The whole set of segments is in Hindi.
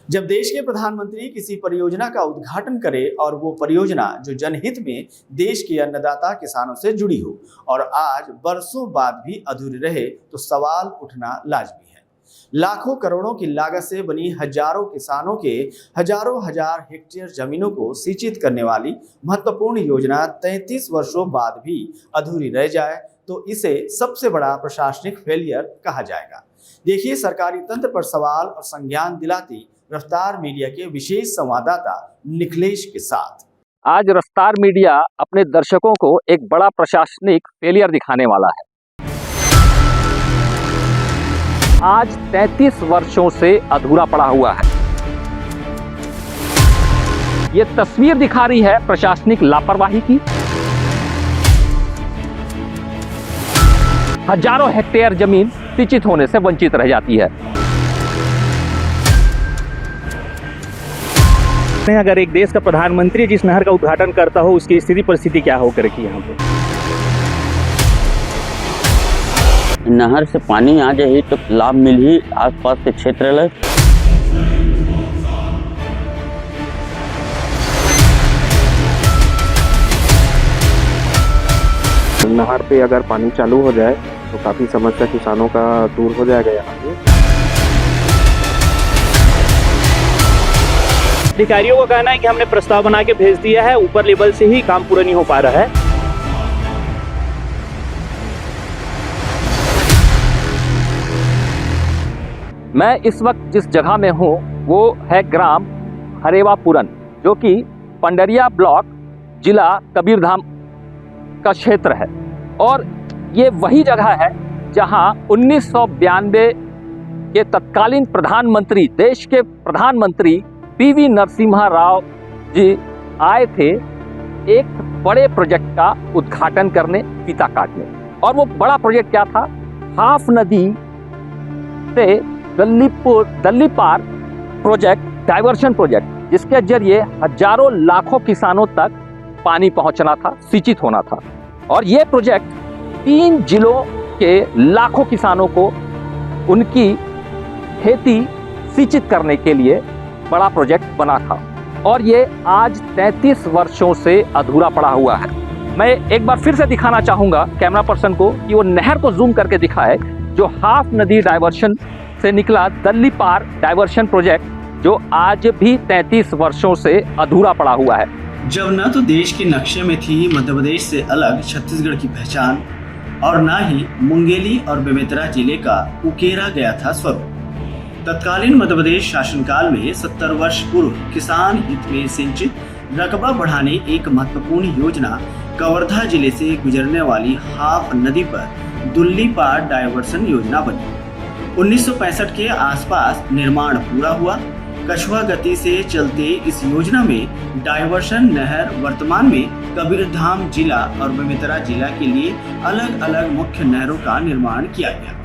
जब देश के प्रधानमंत्री किसी परियोजना का उद्घाटन करे और वो परियोजना जो जनहित में देश के अन्नदाता किसानों से जुड़ी हो और आज बरसों बाद भी अधूरी रहे तो सवाल उठना लाजमी है। लाखों करोड़ों की लागत से बनी हजारों किसानों के हजारों हजार हेक्टेयर जमीनों को सिंचित करने वाली महत्वपूर्ण योजना 33 वर्षों बाद भी अधूरी रह जाए तो इसे सबसे बड़ा प्रशासनिक फेलियर कहा जाएगा। देखिए सरकारी तंत्र पर सवाल और संज्ञान दिलाती रफ्तार मीडिया के विशेष संवाददाता निखिलेश के साथ। आज रफ्तार मीडिया अपने दर्शकों को एक बड़ा प्रशासनिक फेलियर दिखाने वाला है। आज 33 वर्षों से अधूरा पड़ा हुआ है। ये तस्वीर दिखा रही है प्रशासनिक लापरवाही की। हजारों हेक्टेयर जमीन सिंचित होने से वंचित रह जाती है। अगर एक देश का प्रधानमंत्री जिस नहर का उद्घाटन करता हो उसकी स्थिति परिस्थिति क्या हो कर की यहाँ पे नहर से पानी आ जाए तो लाभ मिल ही आसपास के क्षेत्र में। नहर पे अगर पानी चालू हो जाए तो काफी समस्या किसानों का दूर हो जाएगा यहाँ पे। अधिकारियों का कहना है कि हमने प्रस्ताव बना के भेज दिया है, ऊपर लेवल से ही काम पूरा नहीं हो पा रहा है। मैं इस वक्त जिस जगह में हूँ वो है ग्राम हरेवापुरन, जो कि पंडरिया ब्लॉक जिला कबीरधाम का क्षेत्र है। और ये वही जगह है जहाँ 1992 के तत्कालीन प्रधानमंत्री, देश के प्रधानमंत्री पीवी नरसिम्हा राव जी आए थे एक बड़े प्रोजेक्ट का उद्घाटन करने, फीता काटने। और वो बड़ा प्रोजेक्ट क्या था? हाफ नदी से दल्लीपार प्रोजेक्ट, डाइवर्शन प्रोजेक्ट, जिसके जरिए हजारों लाखों किसानों तक पानी पहुंचना था, सिंचित होना था। और ये प्रोजेक्ट 3 जिलों के लाखों किसानों को उनकी खेती सिंचित करने के लिए बड़ा प्रोजेक्ट बना था। और ये आज 33 वर्षों से अधूरा पड़ा हुआ है। मैं एक बार फिर से दिखाना चाहूँगा कैमरा पर्सन को कि वो नहर को जूम करके दिखाए, जो हाफ नदी डाइवर्शन से निकला दल्लीपार डाइवर्शन प्रोजेक्ट, जो आज भी 33 वर्षों से अधूरा पड़ा हुआ है। जब न तो देश के नक्शे में थी मध्य प्रदेश से अलग छत्तीसगढ़ की पहचान और न ही मुंगेली और बेमेतरा जिले का उकेरा गया था स्वरूप। तत्कालीन मध्य प्रदेश शासनकाल में 70 वर्ष पूर्व किसान हित में सिंचित रकबा बढ़ाने एक महत्वपूर्ण योजना कवर्धा जिले से गुजरने वाली हाफ नदी पर दुल्लीपार डायवर्सन योजना बनी। 1965 के आसपास निर्माण पूरा हुआ। कछुआ गति से चलते इस योजना में डायवर्सन नहर वर्तमान में कबीरधाम जिला और बेमेतरा जिला के लिए अलग अलग मुख्य नहरों का निर्माण किया गया।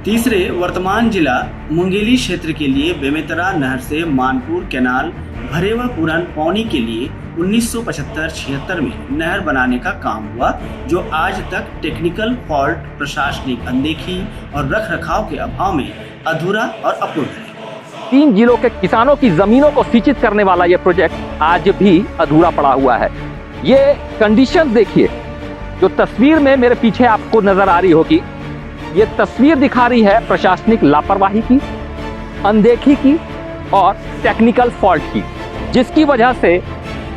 तीसरे वर्तमान जिला मुंगेली क्षेत्र के लिए बेमेतरा नहर से मानपुर कैनाल भरेवापुरन पौनी के लिए 1975-76 में नहर बनाने का काम हुआ, जो आज तक टेक्निकल फॉल्ट, प्रशासनिक अनदेखी और रखरखाव के अभाव में अधूरा और अपूर्ण है। 3 जिलों के किसानों की जमीनों को सिंचित करने वाला ये प्रोजेक्ट आज भी अधूरा पड़ा हुआ है। ये कंडीशन देखिए, जो तस्वीर में मेरे पीछे आपको नजर आ रही होगी, ये तस्वीर दिखा रही है प्रशासनिक लापरवाही की, अनदेखी की और टेक्निकल फॉल्ट की, जिसकी वजह से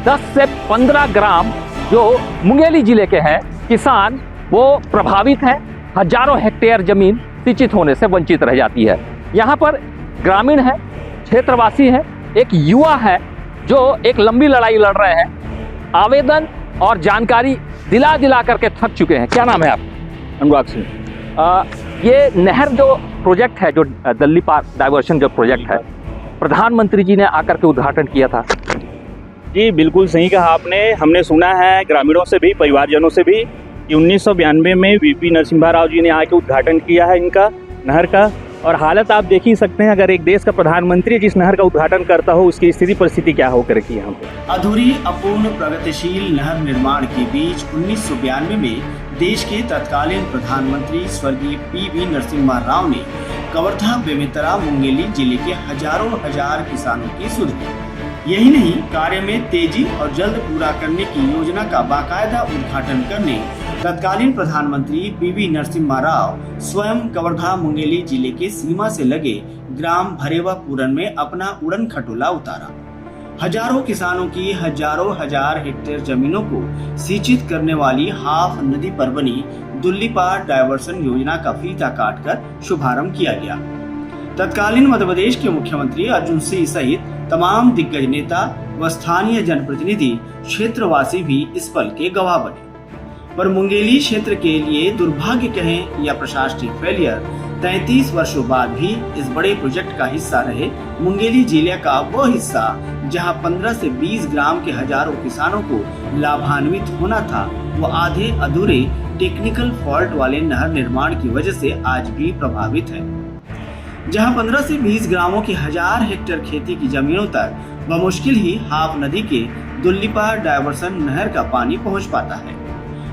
10 से 15 ग्राम जो मुंगेली जिले के हैं किसान वो प्रभावित हैं। हजारों हेक्टेयर जमीन सिंचित होने से वंचित रह जाती है। यहाँ पर ग्रामीण है, क्षेत्रवासी है, एक युवा है जो एक लंबी लड़ाई लड़ रहे हैं। आवेदन और जानकारी दिला करके थक चुके हैं। क्या नाम है आप? अनुराग सिंह। ये नहर जो प्रोजेक्ट है, जो दल्लीपार डाइवर्शन जो प्रोजेक्ट है, प्रधानमंत्री जी ने आकर के उद्घाटन किया था। जी बिल्कुल सही कहा आपने। हमने सुना है ग्रामीणों से भी, परिवारजनों से भी कि 1992 में वीपी नरसिम्हा राव जी ने आके उद्घाटन किया है इनका नहर का। और हालत आप देख ही सकते हैं, अगर एक देश का प्रधानमंत्री जिस नहर का उद्घाटन करता हो उसकी स्थिति परिस्थिति क्या हो कर की यहाँ पे। अधूरी, अपूर्ण, प्रगतिशील नहर निर्माण के बीच 1992 में देश के तत्कालीन प्रधानमंत्री स्वर्गीय पीवी नरसिम्हा राव ने कवर्धा, बेमेतरा, मुंगेली जिले के हजारों हजार किसानों की सुधि। यही नहीं, कार्य में तेजी और जल्द पूरा करने की योजना का बाकायदा उद्घाटन करने तत्कालीन प्रधानमंत्री पीवी नरसिम्हा राव स्वयं कवर्धा, मुंगेली जिले के सीमा से लगे ग्राम भरेवा पूरन में अपना उड़न खटोला उतारा। हजारों किसानों की हजारों हजार हेक्टेयर जमीनों को सिंचित करने वाली हाफ नदी पर बनी दुल्लीपार डायवर्सन योजना का फीता काटकर शुभारंभ किया गया। तत्कालीन मध्य प्रदेश के मुख्यमंत्री अर्जुन सिंह सहित तमाम दिग्गज नेता व स्थानीय जनप्रतिनिधि, क्षेत्रवासी भी इस पल के गवाह बने। पर मुंगेली क्षेत्र के लिए दुर्भाग्य कहें या प्रशासनिक फेलियर, 33 वर्षों बाद भी इस बड़े प्रोजेक्ट का हिस्सा रहे मुंगेली जिले का वो हिस्सा जहां 15 से 20 ग्राम के हजारों किसानों को लाभान्वित होना था, वो आधे अधूरे टेक्निकल फॉल्ट वाले नहर निर्माण की वजह से आज भी प्रभावित है। जहां 15 से 20 ग्रामों की 1000 हेक्टेयर खेती की जमीनों तक बमुश्किल ही हाफ नदी के दुल्लीपार डायवर्सन नहर का पानी पहुंच पाता है।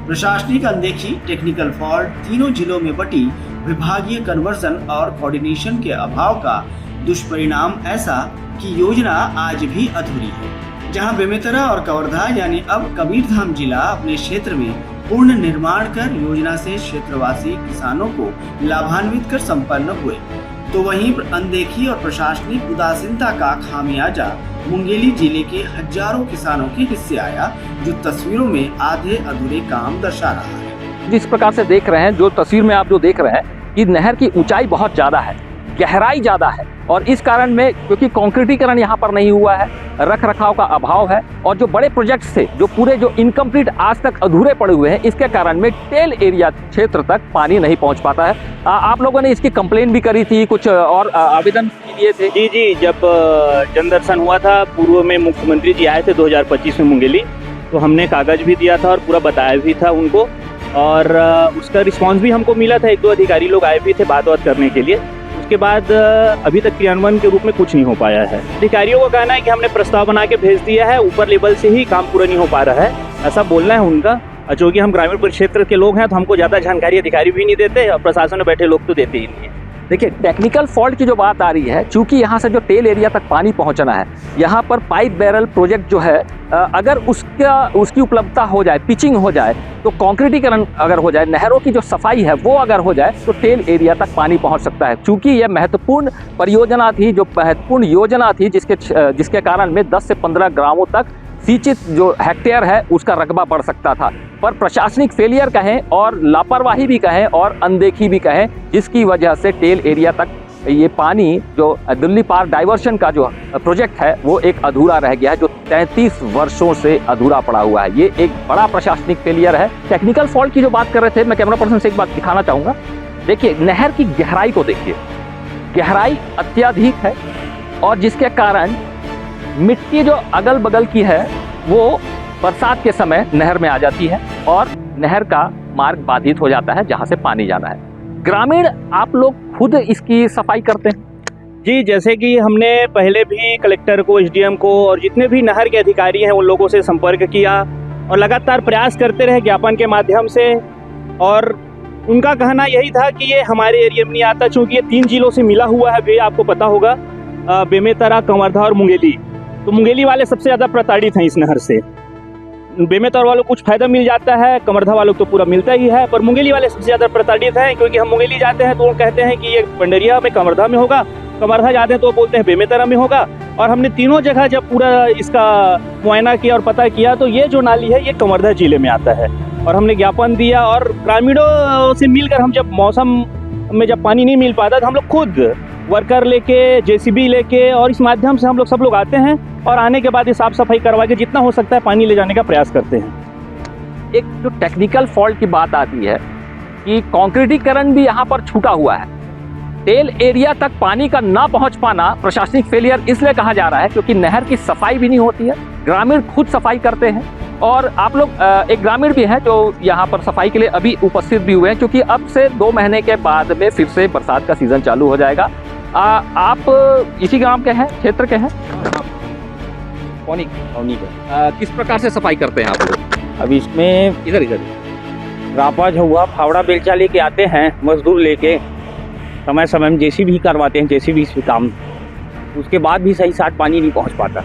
प्रशासनिक अनदेखी, टेक्निकल फॉल्ट, तीनों जिलों में बटी विभागीय कन्वर्जन और कोऑर्डिनेशन के अभाव का दुष्परिणाम ऐसा कि योजना आज भी अधूरी है। जहां बेमेतरा और कवर्धा यानी अब कबीरधाम जिला अपने क्षेत्र में पूर्ण निर्माण कर योजना से क्षेत्रवासी किसानों को लाभान्वित कर संपन्न हुए, तो वहीं अनदेखी और प्रशासनिक उदासीनता का खामियाजा मुंगेली जिले के हजारों किसानों के हिस्से आया, जो तस्वीरों में आधे अधूरे काम दर्शा रहा है। जिस प्रकार से देख रहे हैं, जो तस्वीर में आप जो देख रहे हैं कि नहर की ऊंचाई बहुत ज़्यादा है, गहराई ज़्यादा है, और इस कारण में क्योंकि कंक्रीटीकरण यहाँ पर नहीं हुआ है, रख रखाव का अभाव है, और जो बड़े प्रोजेक्ट्स थे जो पूरे जो इनकम्प्लीट आज तक अधूरे पड़े हुए हैं, इसके कारण में टेल एरिया क्षेत्र तक पानी नहीं पहुँच पाता है। आप लोगों ने इसकी कंप्लेन भी करी थी, कुछ और आवेदन दिए थे? जी, जब जनदर्शन हुआ था, पूर्व में मुख्यमंत्री जी आए थे 2025 में मुंगेली, तो हमने कागज भी दिया था और पूरा बताया भी था उनको, और उसका रिस्पांस भी हमको मिला था। 1-2 अधिकारी लोग आए भी थे बात करने के लिए। उसके बाद अभी तक क्रियान्वयन के रूप में कुछ नहीं हो पाया है। अधिकारियों का कहना है कि हमने प्रस्ताव बना के भेज दिया है, ऊपर लेवल से ही काम पूरा नहीं हो पा रहा है, ऐसा बोलना है उनका। चूँकि हम ग्रामीण क्षेत्र के लोग हैं तो हमको ज़्यादा जानकारी अधिकारी भी नहीं देते और प्रशासन में बैठे लोग तो देते ही नहीं है। देखिए, टेक्निकल फॉल्ट की जो बात आ रही है, चूंकि यहाँ से जो टेल एरिया तक पानी पहुँचना है, यहाँ पर पाइप बैरल प्रोजेक्ट जो है, अगर उसकी उपलब्धता हो जाए, पिचिंग हो जाए, तो कंक्रीटीकरण अगर हो जाए, नहरों की जो सफाई है वो अगर हो जाए, तो टेल एरिया तक पानी पहुँच सकता है। चूँकि यह महत्वपूर्ण परियोजना थी, जो महत्वपूर्ण योजना थी, जिसके कारण में 10 से 15 ग्रामों तक सिंचित जो हेक्टेयर है उसका रकबा बढ़ सकता था। पर प्रशासनिक फेलियर कहें और लापरवाही भी कहें और अनदेखी भी कहें, जिसकी वजह से टेल एरिया तक ये पानी जो दुल्लीपार डाइवर्शन का जो प्रोजेक्ट है वो एक अधूरा रह गया है, जो 33 वर्षों से अधूरा पड़ा हुआ है। ये एक बड़ा प्रशासनिक फेलियर है। टेक्निकल फॉल्ट की जो बात कर रहे थे, मैं कैमरा पर्सन से एक बात दिखाना चाहूँगा। देखिए, नहर की गहराई को देखिए, गहराई अत्यधिक है, और जिसके कारण मिट्टी जो अगल बगल की है वो बरसात के समय नहर में आ जाती है और नहर का मार्ग बाधित हो जाता है जहां से पानी जाना है। ग्रामीण आप लोग खुद इसकी सफाई करते हैं? जी, जैसे कि हमने पहले भी कलेक्टर को, एसडीएम को और जितने भी नहर के अधिकारी हैं उन लोगों से संपर्क किया और लगातार प्रयास करते रहे ज्ञापन के माध्यम से, और उनका कहना यही था कि ये हमारे एरिया में नहीं आता, चूँकि ये 3 जिलों से मिला हुआ है। भी आपको पता होगा, बेमेतरा, कवर्धा और मुंगेली। तो मुंगेली वाले सबसे ज़्यादा प्रताड़ित हैं इस नहर से। बेमेतरा वालों को कुछ फायदा मिल जाता है, कवर्धा वालों को तो पूरा मिलता ही है, पर मुंगेली वाले सबसे ज़्यादा प्रताड़ित हैं, क्योंकि हम मुंगेली जाते हैं तो वो कहते हैं कि ये पंडरिया में कवर्धा में होगा, कवर्धा जाते हैं तो वो बोलते हैं बेमेतरा में होगा। और हमने तीनों जगह जब पूरा इसका मुआयना किया और पता किया, तो ये जो नाली है ये कवर्धा जिले में आता है, और हमने ज्ञापन दिया। और ग्रामीणों से मिलकर हम जब मौसम में जब पानी नहीं मिल पाता तो हम लोग खुद वर्कर लेके, जेसीबी लेके, और इस माध्यम से हम लोग सब लोग आते हैं और आने के बाद ये साफ सफाई करवा के जितना हो सकता है पानी ले जाने का प्रयास करते हैं। एक जो टेक्निकल फॉल्ट की बात आती है कि कंक्रीटीकरण भी यहाँ पर छूटा हुआ है। टेल एरिया तक पानी का ना पहुँच पाना प्रशासनिक फेलियर इसलिए कहा जा रहा है क्योंकि नहर की सफाई भी नहीं होती है। ग्रामीण खुद सफाई करते हैं, और आप लोग एक ग्रामीण भी हैं जो यहाँ पर सफाई के लिए अभी उपस्थित भी हुए हैं, क्योंकि अब से 2 महीने के बाद में फिर से बरसात का सीजन चालू हो जाएगा। आप इसी गांव के हैं, क्षेत्र के हैं? पौनी के। किस प्रकार से सफाई करते हैं आप लोग? अब इसमें इधर रापा झुआ फावड़ा बेलचा लेके आते हैं मजदूर लेके, समय समय में जेसीबी करवाते हैं, जेसीबी से काम, उसके बाद भी सही साथ पानी नहीं पहुंच पाता।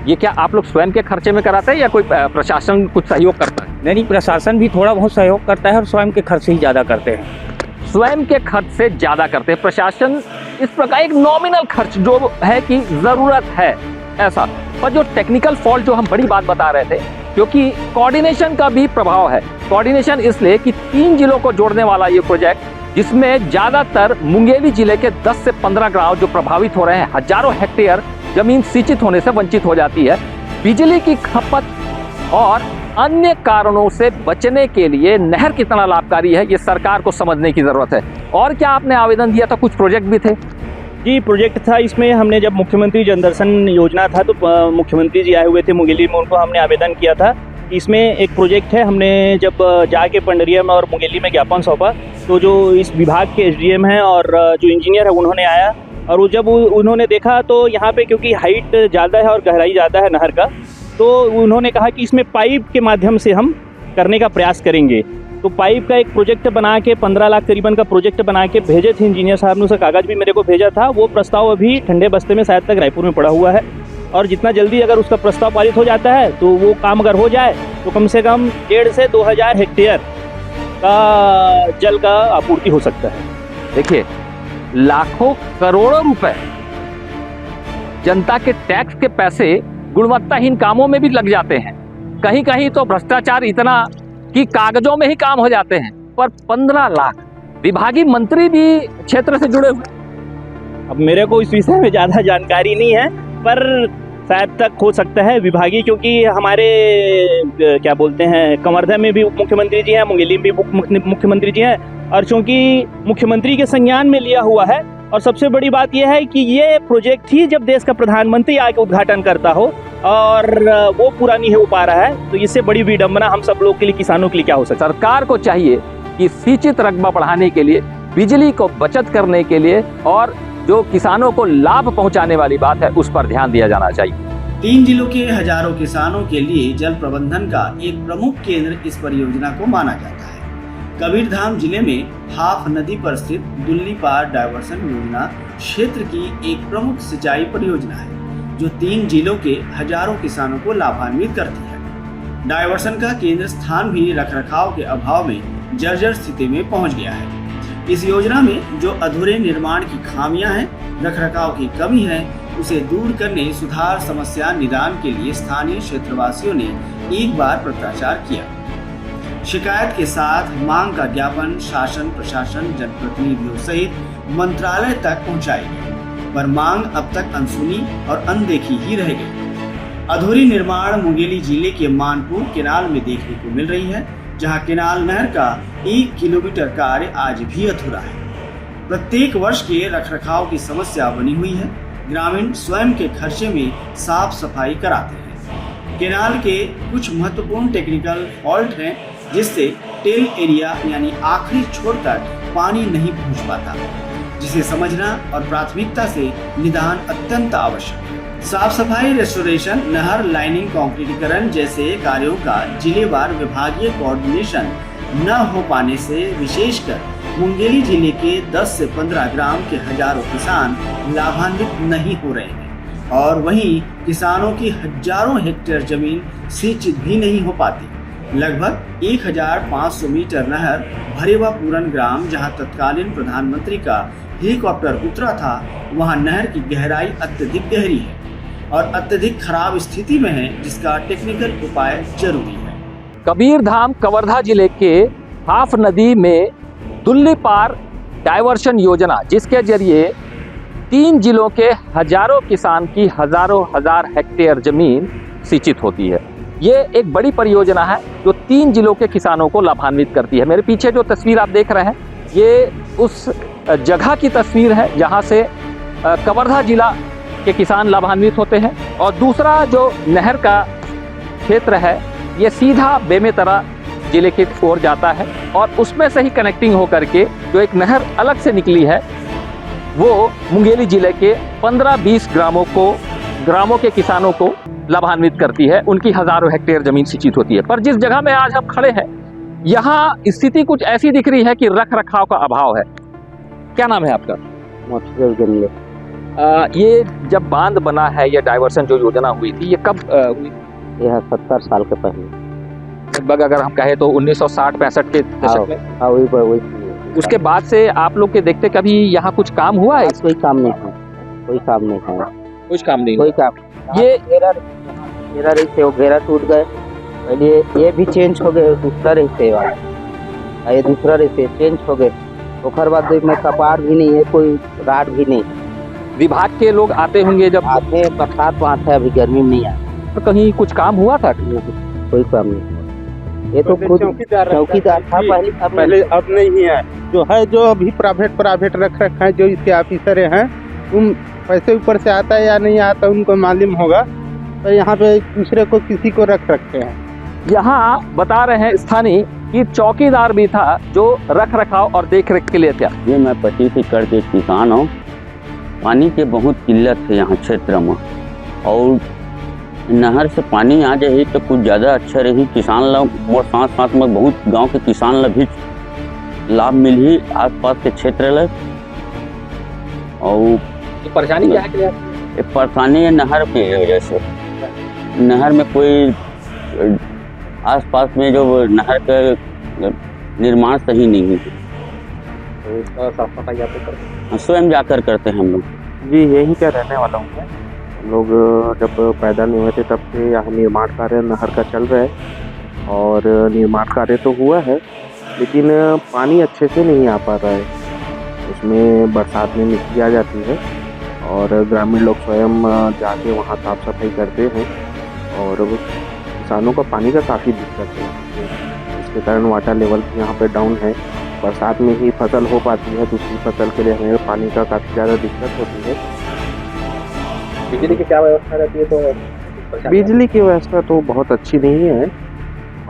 ये क्या आप लोग स्वयं के खर्चे में कराते हैं या कोई प्रशासन कुछ सहयोग करता है? नहीं, प्रशासन भी थोड़ा बहुत सहयोग करता है और स्वयं के खर्च से ही ज़्यादा करते हैं। स्वयं के खर्च से ज़्यादा करते हैं प्रशासन, इस प्रकार एक नॉमिनल खर्च जो है कि ज़रूरत है ऐसा। पर जो टेक्निकल फॉल्ट जो हम बड़ी बात बता रहे थे, क्योंकि कोऑर्डिनेशन का भी प्रभाव है। कोऑर्डिनेशन इसलिए कि 3 जिलों को जोड़ने वाला ये प्रोजेक्ट, जिसमें ज़्यादातर मुंगेली जिले के 10 से 15 गांव जो प्रभावित हो रहे हैं, हजारों हेक्टेयर जमीन सिंचित होने से वंचित हो जाती है। बिजली की खपत और अन्य कारणों से बचने के लिए नहर कितना लाभकारी है, ये सरकार को समझने की जरूरत है। और क्या आपने आवेदन दिया था? कुछ प्रोजेक्ट भी थे? जी, प्रोजेक्ट था इसमें। हमने जब मुख्यमंत्री जनदर्शन योजना था तो मुख्यमंत्री जी आए हुए थे मुंगेली में, उनको हमने आवेदन किया था। इसमें एक प्रोजेक्ट है, हमने जब जाके पंडरिया में और मुंगेली में ज्ञापन सौंपा तो जो इस विभाग के एसडीएम हैं और जो इंजीनियर है उन्होंने आया, और वो जब उन्होंने देखा तो यहाँ पे क्योंकि हाइट ज़्यादा है और गहराई ज़्यादा है नहर का, तो उन्होंने कहा कि इसमें पाइप के माध्यम से हम करने का प्रयास करेंगे। तो पाइप का एक प्रोजेक्ट बना के 15 लाख करीबन का प्रोजेक्ट बना के भेजे थे इंजीनियर साहब ने, उसका कागज़ भी मेरे को भेजा था। वो प्रस्ताव अभी ठंडे बस्ते में शायद तक रायपुर में पड़ा हुआ है, और जितना जल्दी अगर उसका प्रस्ताव पारित हो जाता है तो वो काम अगर हो जाए तो कम से कम 1.5 से 2,000 हेक्टेयर का जल का आपूर्ति हो सकता है। देखिए, लाखों करोड़ों रुपए जनता के टैक्स के पैसे गुणवत्ताहीन कामों में भी लग जाते हैं। कहीं कहीं तो भ्रष्टाचार इतना कि कागजों में ही काम हो जाते हैं। पर 15 लाख, विभागीय मंत्री भी क्षेत्र से जुड़े हुए। अब मेरे को इस विषय में ज़्यादा जानकारी नहीं है, पर शायद तक हो सकता है विभागीय, क्योंकि हमारे क्या बोलते हैं कवर्धा में भी उप मुख्यमंत्री जी हैं, मुंगेली में भी उप मुख्यमंत्री जी हैं, और चूँकि मुख्यमंत्री के संज्ञान में लिया हुआ है। और सबसे बड़ी बात यह है कि ये प्रोजेक्ट ही जब देश का प्रधानमंत्री आके उद्घाटन करता हो और वो पूरा नहीं हो पा रहा है, तो इससे बड़ी विडंबना हम सब लोग के लिए, किसानों के लिए क्या हो सकता है। सरकार को चाहिए कि सिंचित रकबा बढ़ाने के लिए, बिजली को बचत करने के लिए और जो किसानों को लाभ पहुंचाने वाली बात है उस पर ध्यान दिया जाना चाहिए। 3 जिलों के हजारों किसानों के लिए जल प्रबंधन का एक प्रमुख केंद्र इस परियोजना को माना जाता है। कबीरधाम जिले में हाफ नदी पर स्थित दुल्ली पार डायवर्सन योजना क्षेत्र की एक प्रमुख सिंचाई परियोजना है, जो 3 जिलों के हजारों किसानों को लाभान्वित करती है। डायवर्सन का केंद्र स्थान भी रखरखाव के अभाव में जर्जर स्थिति में पहुंच गया है। इस योजना में जो अधूरे निर्माण की खामियां हैं, रखरखाव की कमी है, उसे दूर करने सुधार समस्या निदान के लिए स्थानीय क्षेत्रवासियों ने एक बार पत्राचार किया। शिकायत के साथ मांग का ज्ञापन शासन प्रशासन जनप्रतिनिधियों सहित मंत्रालय तक पहुंचाई गई, पर मांग अब तक अनसुनी और अनदेखी ही रह गई। अधूरी निर्माण मुंगेली जिले के मानपुर केनाल में देखने को मिल रही है, जहां केनाल नहर का 1 किलोमीटर कार्य आज भी अधूरा है। प्रत्येक वर्ष के रखरखाव की समस्या बनी हुई है। ग्रामीण स्वयं के खर्चे में साफ सफाई कराते हैं। केनाल के कुछ महत्वपूर्ण टेक्निकल फॉल्ट हैं, जिससे टेल एरिया यानी आखिरी छोर तक पानी नहीं पहुंच पाता, जिसे समझना और प्राथमिकता से निदान अत्यंत आवश्यक है। साफ सफाई, रेस्टोरेशन, नहर लाइनिंग, कंक्रीटीकरण जैसे कार्यों का जिलेवार विभागीय कोऑर्डिनेशन न हो पाने से विशेषकर मुंगेली जिले के 10 से 15 ग्राम के हजारों किसान लाभान्वित नहीं हो रहे हैं, और वहीं किसानों की हजारों हेक्टेयर जमीन सिंचित भी नहीं हो पाती। लगभग 1500 मीटर नहर भरेवा पूरन ग्राम, जहां तत्कालीन प्रधानमंत्री का हेलीकॉप्टर उतरा था, वहां नहर की गहराई अत्यधिक गहरी है और अत्यधिक खराब स्थिति में है, जिसका टेक्निकल उपाय जरूरी है। कबीरधाम कवर्धा जिले के हाफ नदी में दुल्ली पार डायवर्शन योजना, जिसके जरिए 3 जिलों के हजारों किसान की हजारों हजार हेक्टेयर जमीन सिंचित होती है। ये एक बड़ी परियोजना है जो 3 जिलों के किसानों को लाभान्वित करती है। मेरे पीछे जो तस्वीर आप देख रहे हैं, ये उस जगह की तस्वीर है जहाँ से कवर्धा जिला के किसान लाभान्वित होते हैं, और दूसरा जो नहर का क्षेत्र है ये सीधा बेमेतरा जिले की ओर जाता है, और उसमें से ही कनेक्टिंग होकर के जो एक नहर अलग से निकली है वो मुंगेली जिले के 15-20 ग्रामों के किसानों को लाभान्वित करती है। उनकी हजारों हेक्टेयर जमीन सिंचित होती है। पर जिस जगह में आज हम खड़े हैं यहाँ स्थिति कुछ ऐसी दिख रही है कि रख रखाव का अभाव है। क्या नाम है आपका? ये जब बांध बना है या डाइवर्सन जो योजना हुई थी, ये कब हुई? यह 70 साल के पहले, लगभग अगर हम कहें तो 1960-65 के दशक में। हाँ वही। उसके बाद से आप लोग के देखते कभी यहाँ कुछ काम हुआ है? कोई काम नहीं है, कोई काम नहीं है, कुछ काम नहीं कोई काम। ये घेरा रहते वो घेरा टूट गए, पहले ये भी चेंज हो गए, दूसरा रहते वाला ये दूसरा रहते चेंज हो गए। ओखर बाद में कपार भी नहीं है, कोई राड भी नहीं। विभाग के लोग आते होंगे जब आते बरसात में आता है, अभी गर्मी में नहीं आते। तो कहीं कुछ काम हुआ था? कोई काम नहीं। ये तो खुद चौकीदार था पहले, अब नहीं है। जो है जो अभी प्राइवेट रख रखा है, जो इसके ऑफिसर हैं, उन पैसे ऊपर से आता है या नहीं आता उनको मालूम होगा। तो यहाँ पे दूसरे को किसी को रख रखे हैं। यहाँ बता रहे हैं स्थानीय कि चौकीदार भी था जो रख रखाव और देख रेख के लिए था। ये मैं 25 एकड़ के किसान हूँ। पानी की बहुत किल्लत है यहाँ क्षेत्र में, और नहर से पानी आ जाए तो कुछ ज़्यादा अच्छा रही। किसान लोग और साथ साथ में बहुत गांव के किसान लोग भी लाभ मिल ही आसपास के क्षेत्र लग। और परेशानी क्या है? परेशानी है नहर की वजह से। नहर में कोई आसपास में जो नहर का निर्माण सही नहीं है, तो साफ सफाई आप करते हैं? स्वयं जाकर करते हैं हम लोग। जी यहीं का रहने वाला हूँ मैं। हम लोग जब पैदा नहीं हुए थे तब से यहाँ निर्माण कार्य नहर का चल रहा है, और निर्माण कार्य तो हुआ है लेकिन पानी अच्छे से नहीं आ पा रहा है। उसमें बरसात में मिट्टी आ जाती है और ग्रामीण लोग स्वयं जाके वहाँ साफ सफाई करते हैं, और किसानों का पानी का काफ़ी दिक्कत है। इसके कारण वाटर लेवल यहाँ पे डाउन है। बरसात में ही फसल हो पाती है, दूसरी फसल के लिए हमें पानी का काफ़ी ज़्यादा दिक्कत होती है। बिजली की क्या व्यवस्था रहती है? तो बिजली की व्यवस्था तो बहुत अच्छी नहीं है,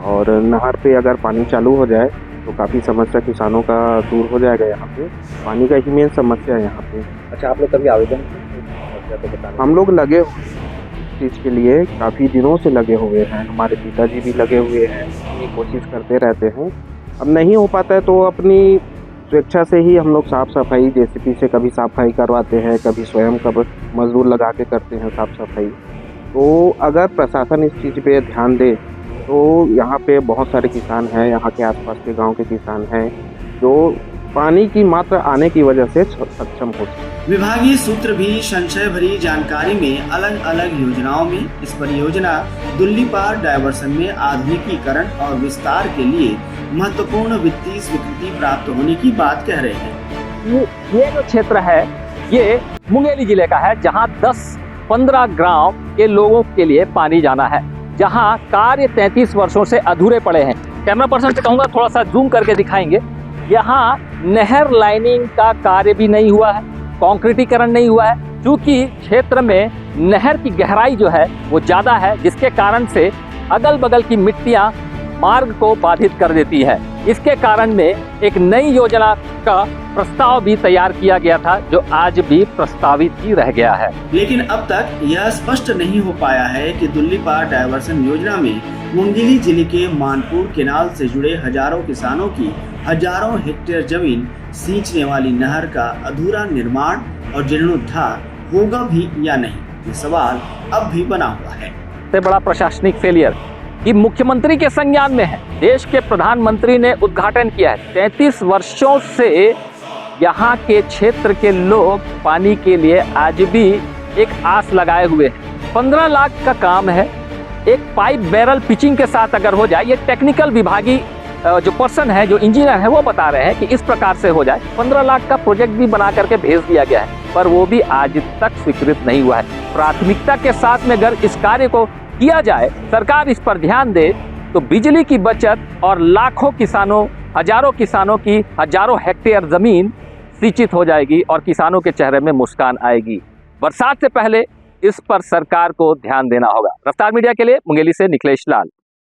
और नहर पे अगर पानी चालू हो जाए तो काफ़ी समस्या किसानों का दूर हो जाएगा। यहाँ पे पानी का ही मेन समस्या है यहाँ पे। अच्छा, आप लोग कभी आवेदन? हम लोग लगे हुए इस चीज़ के लिए, काफ़ी दिनों से लगे हुए हैं। हमारे पिताजी भी लगे हुए हैं, ये कोशिश करते रहते हैं। अब नहीं हो पाता है तो अपनी स्वेच्छा से ही हम लोग साफ़ सफाई जेसीबी से कभी सफाई करवाते हैं, कभी स्वयं कब मजदूर लगा के करते हैं साफ़ सफाई। तो अगर प्रशासन इस चीज़ पे ध्यान दे तो यहाँ पे बहुत सारे किसान हैं, यहाँ के आसपास के गांव के किसान हैं जो पानी की मात्रा आने की वजह से सक्षम हो सके। विभागीय सूत्र भी संशय भरी जानकारी में अलग अलग योजनाओं में इस परियोजना दुल्ली पार डायवर्सन में आधुनिकीकरण और विस्तार के लिए महत्वपूर्ण वित्तीय स्वीकृति प्राप्त होने की बात कह रहे हैं। ये जो क्षेत्र है ये मुंगेली जिले का है, जहां 10-15 गांव के लोगों के लिए पानी जाना है, जहां कार्य 33 वर्षों से अधूरे पड़े हैं। कैमरा पर्सन से कहूँगा थोड़ा सा जूम करके दिखाएंगे। यहाँ नहर लाइनिंग का कार्य भी नहीं हुआ है, कंक्रीटीकरण नहीं हुआ है, क्योंकि क्षेत्र में नहर की गहराई जो है वो ज़्यादा है, जिसके कारण से अगल बगल की मिट्टियाँ मार्ग को बाधित कर देती है। इसके कारण में एक नई योजना का प्रस्ताव भी तैयार किया गया था, जो आज भी प्रस्तावित ही रह गया है। लेकिन अब तक यह स्पष्ट नहीं हो पाया है कि दुल्ली पार डायवर्सन योजना में मुंगेली जिले के मानपुर केनाल से जुड़े हजारों किसानों की हजारों हेक्टेयर जमीन सींचने वाली नहर का अधूरा निर्माण और जीर्णोद्धार होगा भी या नहीं, ये सवाल अब भी बना हुआ है। सबसे बड़ा प्रशासनिक फेलियर कि मुख्यमंत्री के संज्ञान में है। देश के प्रधानमंत्री ने उद्घाटन किया है। 33 वर्षों से यहाँ के क्षेत्र के लोग पानी के लिए आज भी एक आस लगाए हुए हैं। 15 लाख का काम है। एक पाइप बैरल पिचिंग के साथ अगर हो जाए, ये टेक्निकल विभागीय जो पर्सन है, जो इंजीनियर है, वो बता रहे हैं कि इस प्रकार से हो जाए। 15 लाख का प्रोजेक्ट भी बना करके भेज दिया गया है, पर वो भी आज तक स्वीकृत नहीं हुआ है। प्राथमिकता के साथ में अगर इस कार्य को किया जाए, सरकार इस पर ध्यान दे, तो बिजली की बचत और लाखों किसानों, हजारों किसानों की हजारों हेक्टेयर जमीन सिंचित हो जाएगी और किसानों के चेहरे में मुस्कान आएगी। बरसात से पहले इस पर सरकार को ध्यान देना होगा। रफ्तार मीडिया के लिए मुंगेली से निखिलेश लाल।